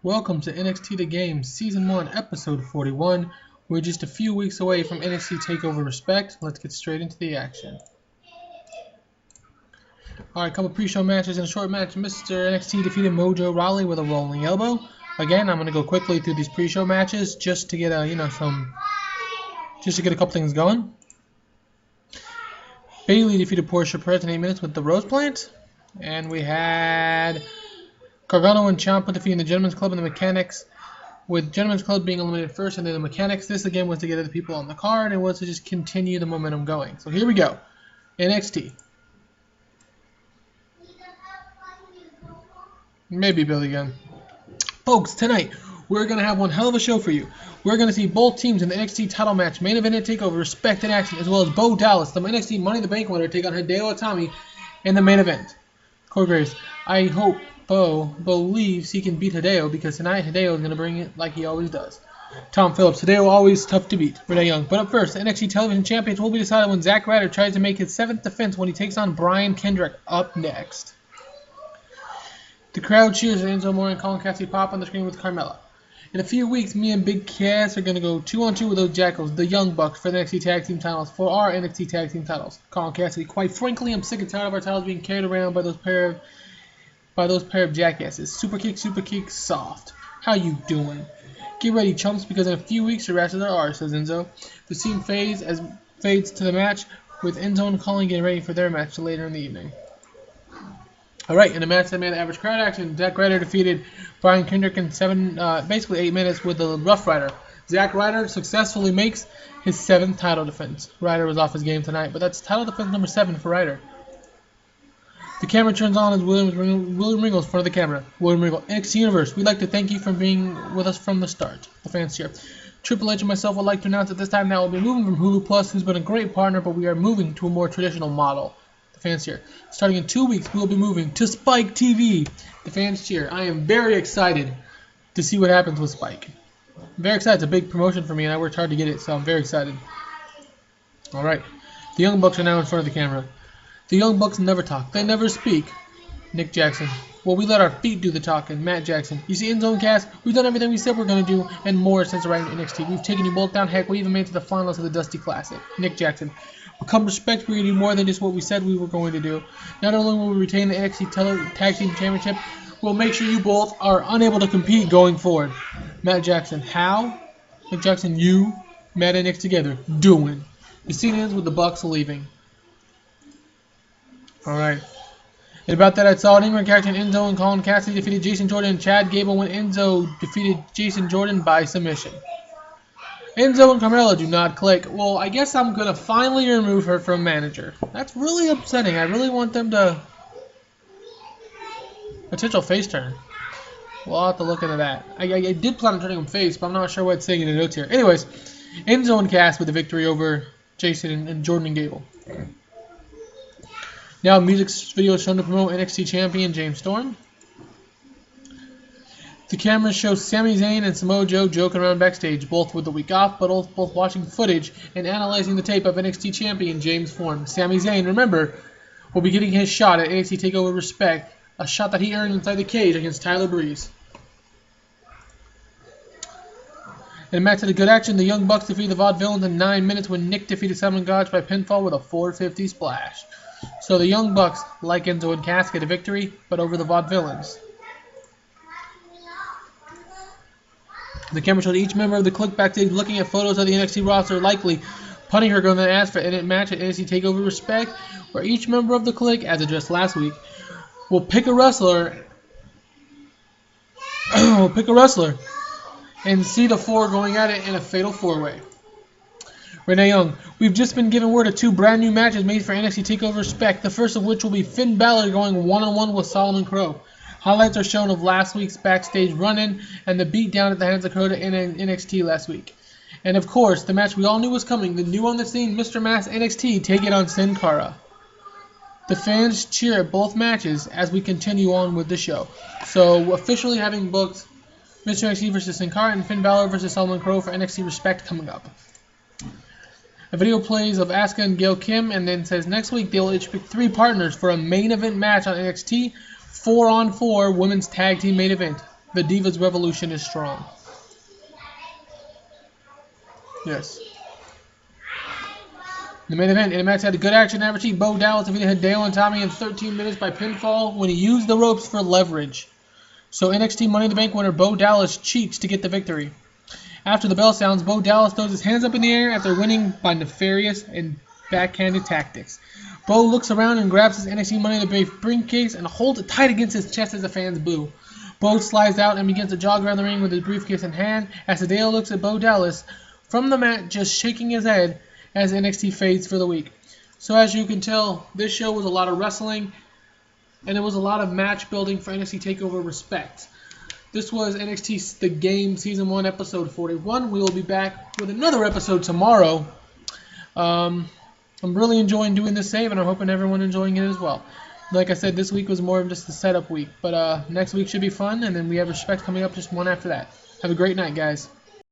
Welcome to NXT The Game, Season 1, Episode 41. We're just a few weeks away from NXT TakeOver Respect. Let's get straight into the action. Alright, a couple pre-show matches. In a short match, Mr. NXT defeated Mojo Rawley with a rolling elbow. Again, I'm going to go quickly through these pre-show matches just to get a couple things going. Bayley defeated Portia Perez in 8 minutes with the Rose Plant. And we had Gargano and Ciampa defeating the Gentlemen's Club and the Mechanics, with Gentlemen's Club being eliminated first and then the Mechanics. This again was to get other people on the card and was to just continue the momentum going. So here we go. NXT. Maybe Billy again. Folks, tonight we're going to have one hell of a show for you. We're going to see both teams in the NXT title match, main event and takeover, Respect in action, as well as Bo Dallas, the NXT Money in the Bank winner, take on Hideo Itami in the main event. Corey Graves, I hope Bo believes he can beat Hideo, because tonight Hideo is going to bring it like he always does. Tom Phillips, Hideo always tough to beat. Renee Young. But up first, the NXT Television Champions will be decided when Zach Ryder tries to make his 7th defense when he takes on Brian Kendrick up next. The crowd cheers as Enzo, Amore, and Colin Cassady pop on the screen with Carmella. In a few weeks, me and Big Cass are going to go 2-on-2 with those Jackals, the Young Bucks, for the NXT Tag Team titles, for our NXT Tag Team titles. Colin Cassady, quite frankly, I'm sick and tired of our titles being carried around by those pair of jackasses. Super kick, soft. How you doing? Get ready, chumps, because in a few weeks your asses are ours, says Enzo. The scene fades to the match, with Enzo and Colin getting ready for their match later in the evening. Alright, in a match that made average crowd action, Zach Ryder defeated Brian Kendrick in 8 minutes with the Rough Rider. Zach Ryder successfully makes his 7th title defense. Ryder was off his game tonight, but that's title defense number 7 for Ryder. The camera turns on as William Regal's in front of the camera. William Regal, NXT Universe, we'd like to thank you for being with us from the start. The fans cheer. Triple H and myself would like to announce at this time that we'll be moving from Hulu Plus, who's been a great partner, but we are moving to a more traditional model. The fans cheer. Starting in 2 weeks, we will be moving to Spike TV. The fans cheer. I am very excited to see what happens with Spike. I'm very excited. It's a big promotion for me, and I worked hard to get it, so I'm very excited. Alright. The Young Bucks are now in front of the camera. The Young Bucks never talk. They never speak. Nick Jackson. Well, we let our feet do the talking. Matt Jackson. You see, Enzo and Cass, we've done everything we said we're going to do, and more since arriving at NXT. We've taken you both down. Heck, we even made it to the finals of the Dusty Classic. Nick Jackson. Become respect, we're going to do more than just what we said we were going to do. Not only will we retain the NXT Tag Team Championship, we'll make sure you both are unable to compete going forward. Matt Jackson. How? Nick Jackson, you, Matt and Nick together. Doing. The scene ends with the Bucks leaving. Alright. And about that, I saw an England character Enzo and Colin Cassady defeated Jason Jordan and Chad Gable when Enzo defeated Jason Jordan by submission. Enzo and Carmella do not click. Well, I guess I'm going to finally remove her from manager. That's really upsetting. I really want them to... Potential face turn. We'll have to look into that. I did plan on turning him face, but I'm not sure what's saying in the notes here. Anyways, Enzo and Cass with the victory over Jason and Jordan and Gable. Now, music video shown to promote NXT champion James Storm. The cameras show Sami Zayn and Samoa Joe joking around backstage, both with the week off, but both watching footage and analyzing the tape of NXT champion James Storm. Sami Zayn, remember, will be getting his shot at NXT TakeOver Respect, a shot that he earned inside the cage against Tyler Breeze. In a match of the good action, the Young Bucks defeated the Vaudevillains in 9 minutes when Nick defeated Simon Gotch by pinfall with a 450 splash. So the Young Bucks, like Enzo and Cass, get a victory, but over the Vaudevillains. The camera showed each member of the Clique backstage looking at photos of the NXT roster, likely punting her going to ask for a match at NXT TakeOver Respect, where each member of the Clique, as addressed last week, will pick a wrestler and see the four going at it in a fatal four-way. Renee Young, we've just been given word of 2 brand new matches made for NXT TakeOver Respect, the first of which will be Finn Balor going one-on-one with Solomon Crowe. Highlights are shown of last week's backstage run-in and the beatdown at the hands of Dakota in NXT last week. And of course, the match we all knew was coming, the new on the scene Mr. Mass NXT take it on Sin Cara. The fans cheer at both matches as we continue on with the show. So, officially having booked Mr. NXT versus Sin Cara and Finn Balor versus Solomon Crowe for NXT Respect coming up. A video plays of Asuka and Gail Kim and then says next week they will each pick 3 partners for a main event match on NXT, 4-on-4 women's tag team main event. The Divas Revolution is strong. Yes. The main event, in a match had a good action average. Bo Dallas defeated Hideo and Tommy in 13 minutes by pinfall when he used the ropes for leverage. So NXT Money in the Bank winner Bo Dallas cheats to get the victory. After the bell sounds, Bo Dallas throws his hands up in the air after winning by nefarious and backhanded tactics. Bo looks around and grabs his NXT Money in the Bank briefcase and holds it tight against his chest as the fans boo. Bo slides out and begins to jog around the ring with his briefcase in hand as Hideo looks at Bo Dallas from the mat, just shaking his head as NXT fades for the week. So as you can tell, this show was a lot of wrestling, and it was a lot of match building for NXT TakeOver Respect. This was NXT The Game Season 1 Episode 41. We will be back with another episode tomorrow. I'm really enjoying doing this save, and I'm hoping everyone enjoying it as well. Like I said, this week was more of just a setup week, but next week should be fun, and then we have Respect coming up just one after that. Have a great night, guys.